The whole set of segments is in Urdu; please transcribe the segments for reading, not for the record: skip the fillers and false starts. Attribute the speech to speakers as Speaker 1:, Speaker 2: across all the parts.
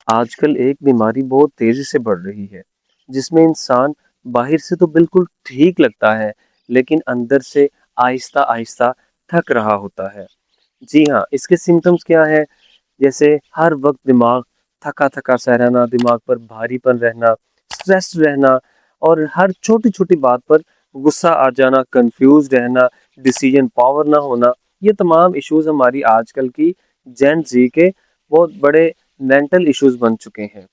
Speaker 1: آج کل ایک بیماری بہت تیزی سے بڑھ رہی ہے جس میں انسان باہر سے تو بالکل ٹھیک لگتا ہے لیکن اندر سے آہستہ آہستہ تھک رہا ہوتا ہے۔ جی ہاں، اس کے سمٹمز کیا ہے؟ جیسے ہر وقت دماغ تھکا تھکا سا رہنا، دماغ پر بھاری پن رہنا، سٹریس رہنا اور ہر چھوٹی چھوٹی بات پر غصہ آ جانا، کنفیوز رہنا، ڈیسیژن پاور نہ ہونا۔ یہ تمام ایشوز ہماری آج کل کی جین زی کے بہت بڑے مینٹل ایشوز بن چکے ہیں۔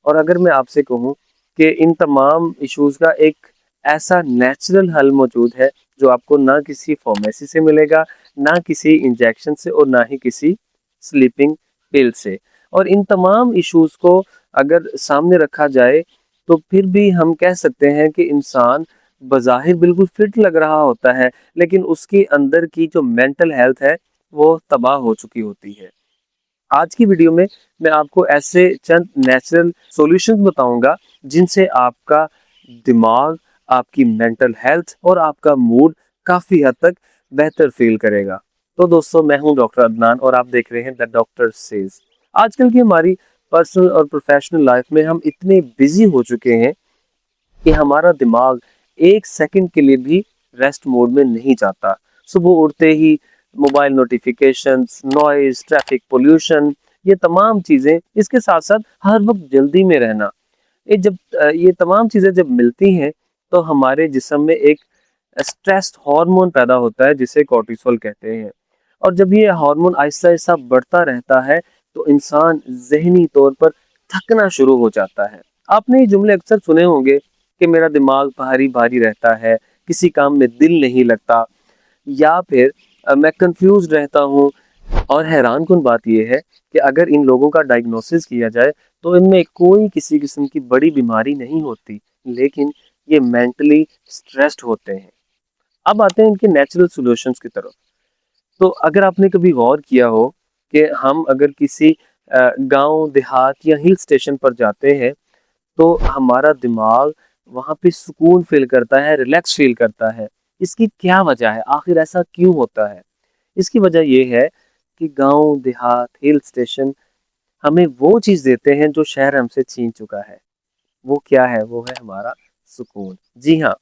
Speaker 1: اور اگر میں آپ سے کہوں کہ ان تمام ایشوز کا ایک ایسا نیچرل حل موجود ہے جو آپ کو نہ کسی فارمیسی سے ملے گا، نہ کسی انجیکشن سے اور نہ ہی کسی سلیپنگ پل سے۔ اور ان تمام ایشوز کو اگر سامنے رکھا جائے تو پھر بھی ہم کہہ سکتے ہیں کہ انسان بظاہر بالکل فٹ لگ رہا ہوتا ہے لیکن اس کے اندر کی جو مینٹل ہیلتھ ہے وہ تباہ ہو چکی ہوتی ہے۔ آج کی ویڈیو میں آپ کو ایسے چند نیچرل سولوشن بتاؤں گا جن سے آپ کا دماغ، آپ کی مینٹل ہیلتھ اور آپ کا موڈ کافی حد تک بہتر فیل کرے گا۔ تو دوستو، میں ہوں ڈاکٹر عدنان اور آپ دیکھ رہے ہیں دا ڈاکٹر سیز۔ آج کل کی ہماری پرسنل اور پروفیشنل لائف میں ہم اتنے بزی ہو چکے ہیں کہ ہمارا دماغ ایک سیکنڈ کے لیے بھی ریسٹ موڈ میں نہیں جاتا۔ صبح اٹھتے ہی mobile notifications, noise, traffic, pollution, یہ تمام چیزیں، اس کے ساتھ ساتھ ہر وقت جلدی میں رہنا، یہ تمام چیزیں جب ملتی ہیں تو ہمارے جسم میں ایک اسٹریس ہارمون پیدا ہوتا ہے جسے کورٹیسول کہتے ہیں۔ اور جب یہ ہارمون آہستہ آہستہ بڑھتا رہتا ہے تو انسان ذہنی طور پر تھکنا شروع ہو جاتا ہے۔ آپ نے یہ جملے اکثر سنے ہوں گے کہ میرا دماغ بھاری بھاری رہتا ہے، کسی کام میں دل نہیں لگتا، یا پھر میں کنفیوز رہتا ہوں۔ اور حیران کن بات یہ ہے کہ اگر ان لوگوں کا ڈائگنوسس کیا جائے تو ان میں کوئی کسی قسم کی بڑی بیماری نہیں ہوتی، لیکن یہ مینٹلی سٹریسڈ ہوتے ہیں۔ اب آتے ہیں ان کے نیچرل سولوشنز کی طرف۔ تو اگر آپ نے کبھی غور کیا ہو کہ ہم اگر کسی گاؤں دیہات یا ہل اسٹیشن پر جاتے ہیں تو ہمارا دماغ وہاں پہ سکون فیل کرتا ہے، ریلیکس فیل کرتا ہے۔ اس کی کیا وجہ ہے؟ آخر ایسا کیوں ہوتا ہے؟ اس کی وجہ یہ ہے کہ گاؤں دیہات ہل اسٹیشن ہمیں وہ چیز دیتے ہیں جو شہر ہم سے چھین چکا ہے۔ وہ کیا ہے؟ وہ ہے ہمارا سکون۔ جی ہاں،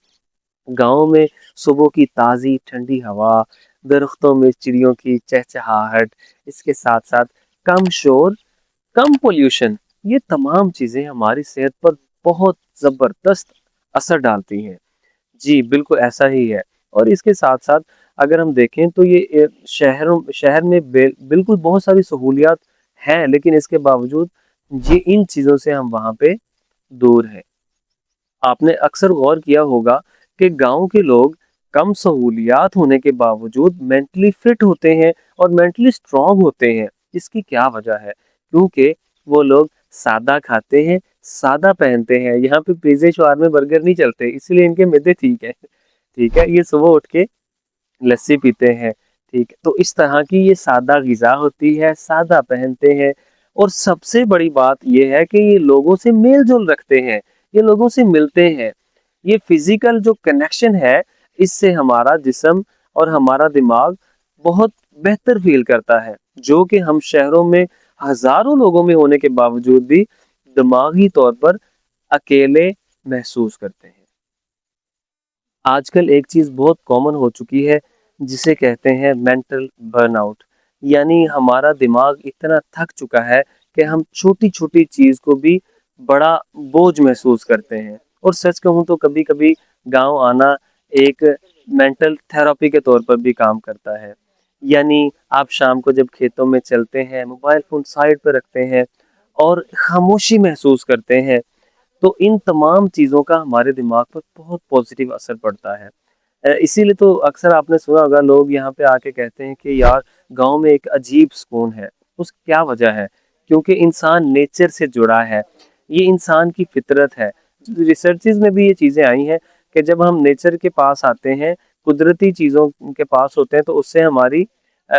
Speaker 1: گاؤں میں صبح کی تازی ٹھنڈی ہوا، درختوں میں چڑیوں کی چہچہاہٹ، اس کے ساتھ ساتھ کم شور، کم پولوشن، یہ تمام چیزیں ہماری صحت پر بہت زبردست اثر ڈالتی ہیں۔ جی بالکل ایسا ہی ہے۔ اور اس کے ساتھ ساتھ اگر ہم دیکھیں تو یہ شہر میں بالکل بہت ساری سہولیات ہیں لیکن اس کے باوجود جی ان چیزوں سے ہم وہاں پہ دور ہیں۔ آپ نے اکثر غور کیا ہوگا کہ گاؤں کے لوگ کم سہولیات ہونے کے باوجود مینٹلی فٹ ہوتے ہیں اور مینٹلی اسٹرانگ ہوتے ہیں۔ اس کی کیا وجہ ہے؟ کیونکہ وہ لوگ سادہ کھاتے ہیں، سادہ پہنتے ہیں۔ یہاں پہ پیزے شاورما برگر نہیں چلتے، اس لیے ان کے معدے ٹھیک ہے۔ ٹھیک ہے، یہ صبح اٹھ کے لسی پیتے ہیں۔ ٹھیک ہے، تو اس طرح کی یہ سادہ غذا ہوتی ہے، سادہ پہنتے ہیں۔ اور سب سے بڑی بات یہ ہے کہ یہ لوگوں سے میل جول رکھتے ہیں، یہ لوگوں سے ملتے ہیں۔ یہ فزیکل جو کنیکشن ہے اس سے ہمارا جسم اور ہمارا دماغ بہت بہتر فیل کرتا ہے، جو کہ ہم شہروں میں ہزاروں لوگوں میں ہونے کے باوجود بھی دماغی طور پر اکیلے محسوس کرتے ہیں۔ آج کل ایک چیز بہت کامن ہو چکی ہے جسے کہتے ہیں مینٹل برن آؤٹ، یعنی ہمارا دماغ اتنا تھک چکا ہے کہ ہم چھوٹی چھوٹی چیز کو بھی بڑا بوجھ محسوس کرتے ہیں۔ اور سچ کہوں تو کبھی کبھی گاؤں آنا ایک مینٹل تھراپی کے طور پر بھی کام کرتا ہے۔ یعنی آپ شام کو جب کھیتوں میں چلتے ہیں، موبائل فون سائڈ پہ رکھتے ہیں اور خاموشی محسوس کرتے ہیں تو ان تمام چیزوں کا ہمارے دماغ پر بہت پازیٹیو اثر پڑتا ہے۔ اسی لیے تو اکثر آپ نے سنا ہوگا لوگ یہاں پہ آ کے کہتے ہیں کہ یار گاؤں میں ایک عجیب سکون ہے۔ اس کی کیا وجہ ہے؟ کیونکہ انسان نیچر سے جڑا ہے، یہ انسان کی فطرت ہے۔ ریسرچز میں بھی یہ چیزیں آئی ہیں کہ جب ہم نیچر کے پاس آتے ہیں، قدرتی چیزوں کے پاس ہوتے ہیں تو اس سے ہماری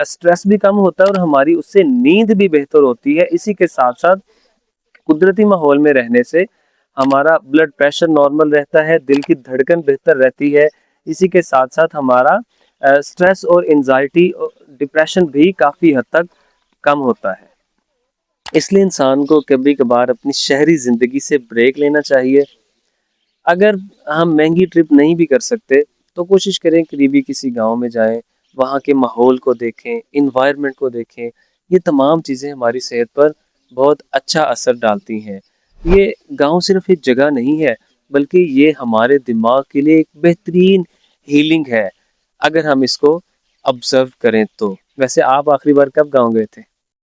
Speaker 1: سٹریس بھی کم ہوتا ہے اور ہماری اس سے نیند بھی بہتر ہوتی ہے۔ اسی کے ساتھ ساتھ قدرتی ماحول میں رہنے سے ہمارا بلڈ پریشر نارمل رہتا ہے، دل کی دھڑکن بہتر رہتی ہے۔ اسی کے ساتھ ساتھ ہمارا سٹریس اور انزائٹی ڈپریشن بھی کافی حد تک کم ہوتا ہے۔ اس لیے انسان کو کبھی کبھار اپنی شہری زندگی سے بریک لینا چاہیے۔ اگر ہم مہنگی ٹرپ نہیں بھی کر سکتے تو کوشش کریں قریبی کسی گاؤں میں جائیں، وہاں کے ماحول کو دیکھیں، انوائرمنٹ کو دیکھیں۔ یہ تمام چیزیں ہماری صحت پر بہت اچھا اثر ڈالتی ہیں۔ یہ گاؤں صرف ایک جگہ نہیں ہے، بلکہ یہ ہمارے دماغ کے لیے ایک بہترین ہیلنگ ہے، اگر ہم اس کو آبزرو کریں تو۔ ویسے آپ آخری بار کب گاؤں گئے تھے؟